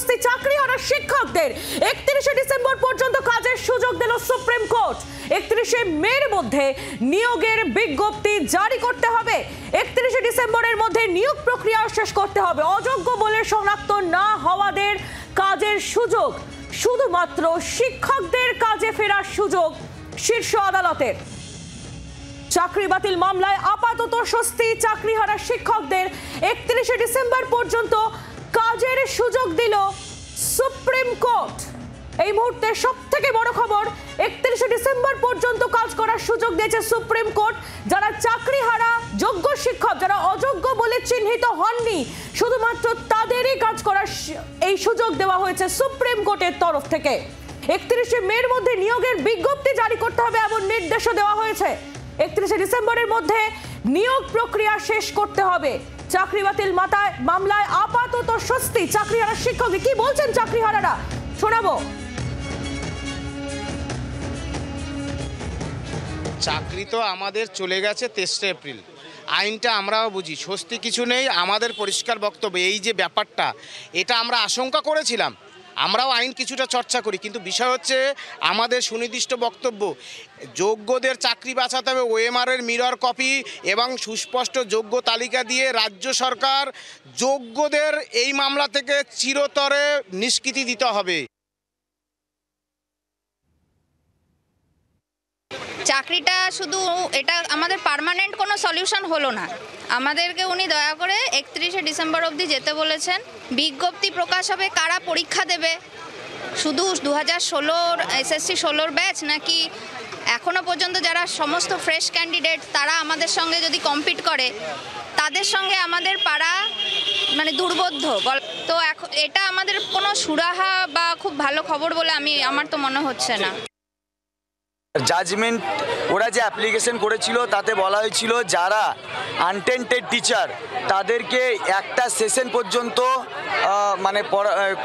স্বস্তি চাকরিহারা শিক্ষকদের 31 ডিসেম্বর পর্যন্ত কাজের সুযোগ দিল সুপ্রিম কোর্ট। 31 মের মধ্যে নিয়োগের বিজ্ঞপ্তি জারি করতে হবে। 31 ডিসেম্বরের মধ্যে নিয়োগ প্রক্রিয়া শেষ করতে হবে। অযোগ্য বলে শনাক্ত না হওয়াদের কাজের সুযোগ, শুধুমাত্র শিক্ষকদের কাজে ফেরার সুযোগ শীর্ষ আদালতের। চাকরি বাতিল মামলায় আপাতত স্বস্তি চাকরিহারা শিক্ষকদের 31 ডিসেম্বর পর্যন্ত কাজের সুযোগ দিল সুপ্রিম কোর্ট। এই মুহূর্তে সবথেকে বড় খবর, 31 ডিসেম্বর পর্যন্ত কাজ করার সুযোগ দিয়েছে সুপ্রিম কোর্ট। যারা চাকরিহারা যোগ্য শিক্ষক, যারা অযোগ্য বলে চিহ্নিত হননি, শুধুমাত্র তাদেরই কাজ করার এই সুযোগ দেওয়া হয়েছে সুপ্রিম কোর্টের তরফ থেকে। 31 মের মধ্যে নিয়োগের বিজ্ঞপ্তি জারি করতে হবে এমন নির্দেশও দেওয়া হয়েছে। 31 ডিসেম্বরের মধ্যে নিয়োগ প্রক্রিয়া শেষ করতে হবে। চাকরি বাতিল মামলায় আপাতত স্বস্তি চাকরিহারা শিক্ষক। কি বলছেন চাকরিহারারা, শোনাবো। চাকরি তো আমাদের চলে গেছে 23 এপ্রিল। আইনটা আমরাও বুঝি, স্বস্তি কিছু নেই। আমাদের পরিষ্কার বক্তব্য, এই যে ব্যাপারটা, এটা আমরা আশঙ্কা করেছিলাম। আমরাও আইন কিছুটা চর্চা করি, কিন্তু বিষয় হচ্ছে আমাদের সুনির্দিষ্ট বক্তব্য, যোগ্যদের চাকরি বাঁচাতে হবে। ওএমআরের মিরর কপি এবং সুস্পষ্ট যোগ্য তালিকা দিয়ে রাজ্য সরকার যোগ্যদের এই মামলা থেকে চিরতরে নিষ্কৃতি দিতে হবে। চাকরিটা শুধু এটা আমাদের পার্মানেন্ট কোনো সলিউশন হলো না। আমাদেরকে উনি দয়া করে 31 ডিসেম্বর অবধি যেতে বলেছেন। বিজ্ঞপ্তি প্রকাশ হবে কারা পরীক্ষা দেবে, শুধু 2016 এসএসসি 16 ব্যাচ, নাকি এখনও পর্যন্ত যারা সমস্ত ফ্রেশ ক্যান্ডিডেট তারা আমাদের সঙ্গে যদি কম্পিট করে, তাদের সঙ্গে আমাদের পাড়া মানে দুর্বোধ্য। তো এটা আমাদের কোনো সুরাহা বা খুব ভালো খবর বলে আমার তো মনে হচ্ছে না। জাজমেন্ট ওরা যে অ্যাপ্লিকেশন করেছিল তাতে বলা হয়েছিল যারা আনটেন্টেড টিচার তাদেরকে একটা সেশন পর্যন্ত মানে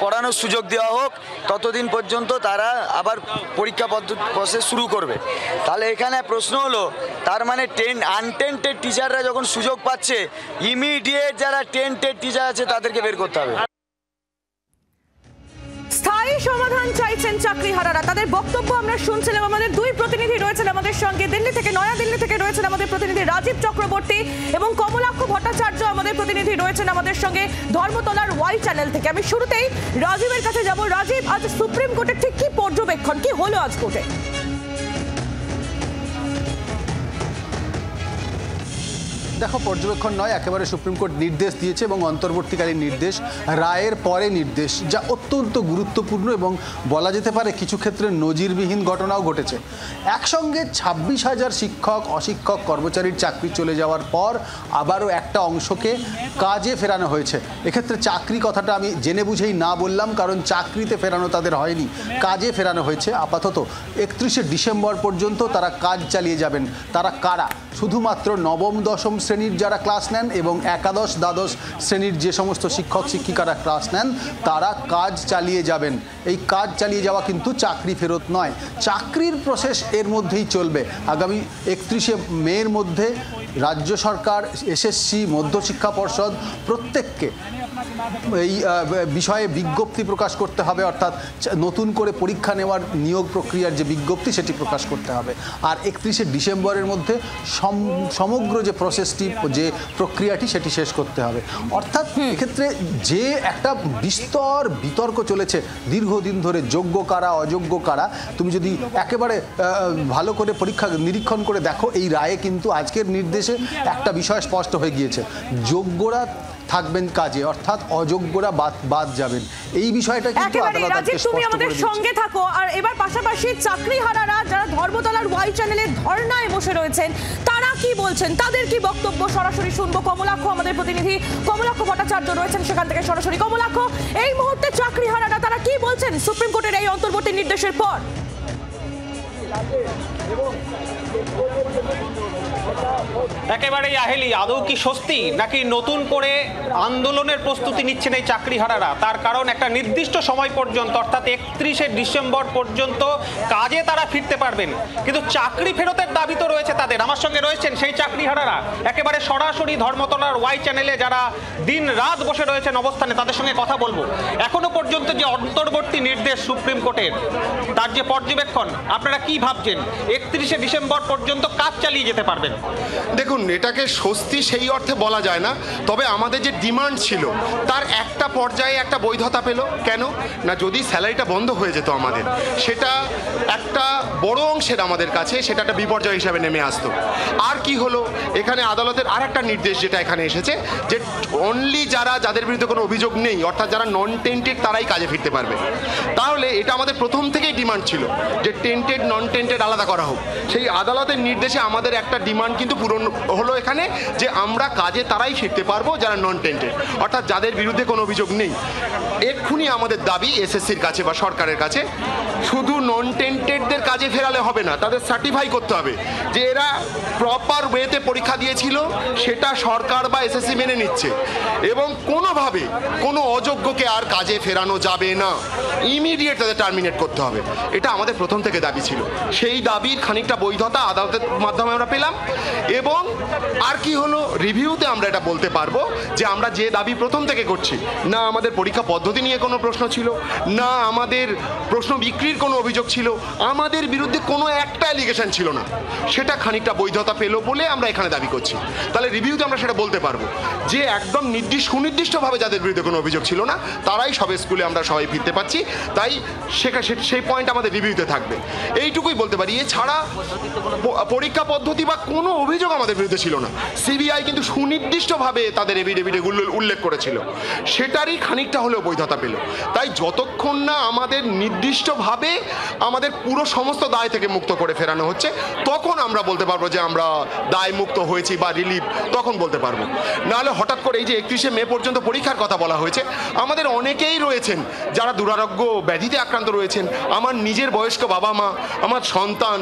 পড়ানোর সুযোগ দেওয়া হোক, ততদিন পর্যন্ত তারা আবার পরীক্ষা প্রসেস শুরু করবে। তাহলে এখানে প্রশ্ন হলো, তার মানে আনটেন্টেড টিচাররা যখন সুযোগ পাচ্ছে, ইমিডিয়েট যারা টেন্টেড টিচার আছে তাদেরকে বের করতে হবে। স্থায়ী সমাধান চাইছেন চাকরিহারারা, তাদের বক্তব্য আমরা শুনছিলাম। আমাদের দুই প্রতিনিধি রয়েছেন আমাদের সঙ্গে, দিল্লি থেকে, নয়াদিল্লি থেকে রয়েছেন আমাদের প্রতিনিধি রাজীব চক্রবর্তী এবং কমলাক্ষ ভট্টাচার্য আমাদের প্রতিনিধি রয়েছেন আমাদের সঙ্গে ধর্মতলার ওয়াই চ্যানেল থেকে। আমি শুরুতেই রাজীবের কাছে যাব। রাজীব, আজ সুপ্রিম কোর্টের ঠিক কি পর্যবেক্ষণ, কি হলো আজ কোর্টে? দেখো, পর্যবেক্ষণ নয়, একেবারে সুপ্রিম কোর্ট নির্দেশ দিয়েছে এবং অন্তর্বর্তীকালীন নির্দেশ, রায়ের পরে নির্দেশ, যা অত্যন্ত গুরুত্বপূর্ণ এবং বলা যেতে পারে কিছু ক্ষেত্রে নজিরবিহীন ঘটনাও ঘটেছে। একসঙ্গে 26,000 শিক্ষক অশিক্ষক কর্মচারীর চাকরি চলে যাওয়ার পর আবারও একটা অংশকে কাজে ফেরানো হয়েছে। এক্ষেত্রে চাকরি কথাটা আমি জেনে বুঝেই না বললাম, কারণ চাকরিতে ফেরানো তাদের হয়নি, কাজে ফেরানো হয়েছে। আপাতত 31 ডিসেম্বর পর্যন্ত তারা কাজ চালিয়ে যাবেন। তারা কারা? শুধুমাত্র নবম দশম শ্রেণীর যারা ক্লাস নেন এবং একাদশ দ্বাদশ শ্রেণীর যে সমস্ত শিক্ষক শিক্ষিকারা ক্লাস নেন তারা কাজ চালিয়ে যাবেন। এই কাজ চালিয়ে যাওয়া কিন্তু চাকরি ফেরত নয়, চাকরির প্রসেস এর মধ্যেই চলবে। আগামী 31 মের মধ্যে রাজ্য সরকার, এসএসসি, মধ্যশিক্ষা পর্ষদ প্রত্যেককে এই বিষয়ে বিজ্ঞপ্তি প্রকাশ করতে হবে, অর্থাৎ নতুন করে পরীক্ষা নেওয়ার নিয়োগ প্রক্রিয়ার যে বিজ্ঞপ্তি সেটি প্রকাশ করতে হবে। আর 31 ডিসেম্বরের মধ্যে সমগ্র যে প্রসেসটি, যে প্রক্রিয়াটি, সেটি শেষ করতে হবে। অর্থাৎ এক্ষেত্রে যে একটা বিস্তর বিতর্ক চলেছে দীর্ঘদিন ধরে, যোগ্য কারা অযোগ্য কারা, তুমি যদি একেবারে ভালো করে পরীক্ষা নিরীক্ষণ করে দেখো, এই রায়ে কিন্তু আজকের নির্দেশে একটা বিষয় স্পষ্ট হয়ে গিয়েছে, যোগ্যরা থাকবেন কাজে, অর্থাৎ অযোগ্যরা বাদ যাবেন। এই বিষয়টা কিন্তু আদালত আজকে স্পষ্ট করে দিয়েছে। আমাদের সঙ্গে থাকো। আর এবার পাশাপাশি চাকরিহারারা যারা ধর্মতলার ওয়াই চ্যানেলে ধর্নায় বসে রয়েছেন, তারা কি বলছেন, তাদের কি বক্তব্য সরাসরি শুনবো। কমলাক্ষ আমাদের প্রতিনিধি কমলাক্ষ ভট্টাচার্য রয়েছেন সেখান থেকে সরাসরি। কমলাক্ষ, এই মুহূর্তে চাকরিহারারা তারা কি বলছেন সুপ্রিম কোর্টের এই অন্তর্বর্তী নির্দেশের পর? একেবারেই আহেলি, আদৌ কি স্বস্তি নাকি নতুন করে আন্দোলনের প্রস্তুতি নিচ্ছেন এই চাকরিহারারা? তার কারণ একটা নির্দিষ্ট সময় পর্যন্ত অর্থাৎ 31শে ডিসেম্বর পর্যন্ত কাজে তারা ফিরতে পারবেন, কিন্তু চাকরি ফেরতের দাবি তো রয়েছে তাদের। আমার সঙ্গে রয়েছেন সেই চাকরিহারারা, একেবারে সরাসরি ধর্মতলার ওয়াই চ্যানেলে যারা দিন রাত বসে রয়েছেন অবস্থানে, তাদের সঙ্গে কথা বলবো। এখনো পর্যন্ত যে অন্তর্বর্তী নির্দেশ সুপ্রিম কোর্টের, তার যে পর্যবেক্ষণ, আপনারা কি ভাবছেন 31শে ডিসেম্বর পর্যন্ত কাজ চালিয়ে যেতে পারবেন? দেখুন, এটাকে স্বস্তি সেই অর্থে বলা যায় না, তবে আমাদের যে ডিমান্ড ছিল তার একটা পর্যায়ে একটা বৈধতা পেল। কেন না, যদি স্যালারিটা বন্ধ হয়ে যেত আমাদের, সেটা একটা বড় অংশের আমাদের কাছে সেটা একটা বিপর্যয় হিসাবে নেমে আসতো। আর কি হলো, এখানে আদালতের আর একটা নির্দেশ যেটা এখানে এসেছে যে অনলি যাদের বিরুদ্ধে কোনো অভিযোগ নেই, অর্থাৎ যারা নন টেন্টেড তারাই কাজে ফিরতে পারবে। তাহলে এটা আমাদের প্রথম থেকেই ডিমান্ড ছিল যে টেন্টেড নন টেন্টেড আলাদা করা হোক। সেই আদালতের নির্দেশে আমাদের একটা ডিমান্ড কিন্তু পূরণ হলো এখানে, যে আমরা কাজে তারাই ফিরতে পারবো যারা নন টেন্টেড, অর্থাৎ যাদের বিরুদ্ধে কোনো অভিযোগ নেই। এক্ষুনি আমাদের দাবি এসএসসির কাছে বা সরকারের কাছে, শুধু নন টেন্টেডদের কাজে ফেরালে হবে না, তাদের সার্টিফাই করতে হবে যে এরা প্রপার ওয়েতে পরীক্ষা দিয়েছিল, সেটা সরকার বা এসএসসি মেনে নিচ্ছে, এবং কোনোভাবে কোনো অযোগ্যকে আর কাজে ফেরানো যাবে না, ইমিডিয়েট তাদের টার্মিনেট করতে হবে। এটা আমাদের প্রথম থেকে দাবি ছিল। সেই দাবির খানিকটা বৈধতা আদালতের মাধ্যমে আমরা পেলাম, এবং আর কি হলো, রিভিউতে আমরা এটা বলতে পারবো যে আমরা যে দাবি প্রথম থেকে করছি, না আমাদের পরীক্ষা পদ্ধতি নিয়ে কোনো প্রশ্ন ছিল, না আমাদের প্রশ্ন বিক্রির কোনো অভিযোগ ছিল, আমাদের বিরুদ্ধে কোনো একটা অ্যালিগেশন ছিল না, সেটা খানিকটা বৈধতা পেলো বলে আমরা এখানে দাবি করছি। তাহলে রিভিউতে আমরা সেটা বলতে পারবো যে একদম সুনির্দিষ্টভাবে যাদের বিরুদ্ধে কোনো অভিযোগ ছিল না তারাই সব স্কুলে আমরা সবাই ফিরতে পারছি, তাই সেই পয়েন্ট আমাদের রিভিউতে থাকবে, এইটুকুই বলতে পারি। এছাড়া পরীক্ষা পদ্ধতি বা কোনো অভিযোগ আমাদের বিরুদ্ধে ছিল না। সিবিআই কিন্তু সুনির্দিষ্টভাবে তাদের এভিডেভিটগুলো উল্লেখ করেছিল, সেটারই খানিকটা হলেও বৈধতা পেল। তাই যতক্ষণ না আমাদের নির্দিষ্টভাবে আমাদের পুরো সমস্ত দায় থেকে মুক্ত করে ফেরানো হচ্ছে, তখন আমরা বলতে পারবো যে আমরা দায় মুক্ত হয়েছি বা রিলিফ, তখন বলতে পারবো। নাহলে হঠাৎ করে এই যে 31শে মে পর্যন্ত পরীক্ষার কথা বলা হয়েছে, আমাদের অনেকেই রয়েছেন যারা দুরারোগ্য ব্যাধিতে আক্রান্ত রয়েছেন। আমার নিজের বয়স্ক বাবা মা, আমার সন্তান,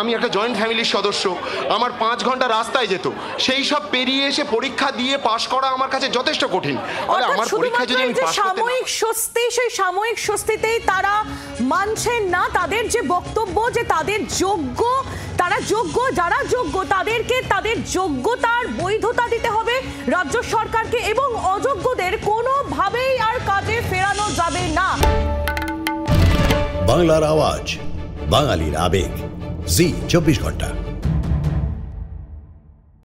আমি একটা জয়েন্ট ফ্যামিলির সদস্য, আমার 5 ঘন্টা রাস্তায় যেত, সেই সব পেরিয়ে এসে পরীক্ষা দিয়ে পাশ করা আমার কাছে যথেষ্ট কঠিন। আমার পরীক্ষা যদি আমি পাশ করতে সাময়িক স্বস্তি, সেই সাময়িক স্বস্তিতেই তারা মানছেন না তাদের যে বক্তব্য যে তাদের যোগ্য, তারা যোগ্য, যারা যোগ্য তাদেরকে তাদের যোগ্যতার বৈধতা দিতে হবে রাজ্য সরকারকে, এবং অযোগ্যদের কোনোভাবেই আর কাজে ফেরানো যাবে না। বাংলার আওয়াজ, বাঙালির আবেগ, জি 24 ঘন্টা।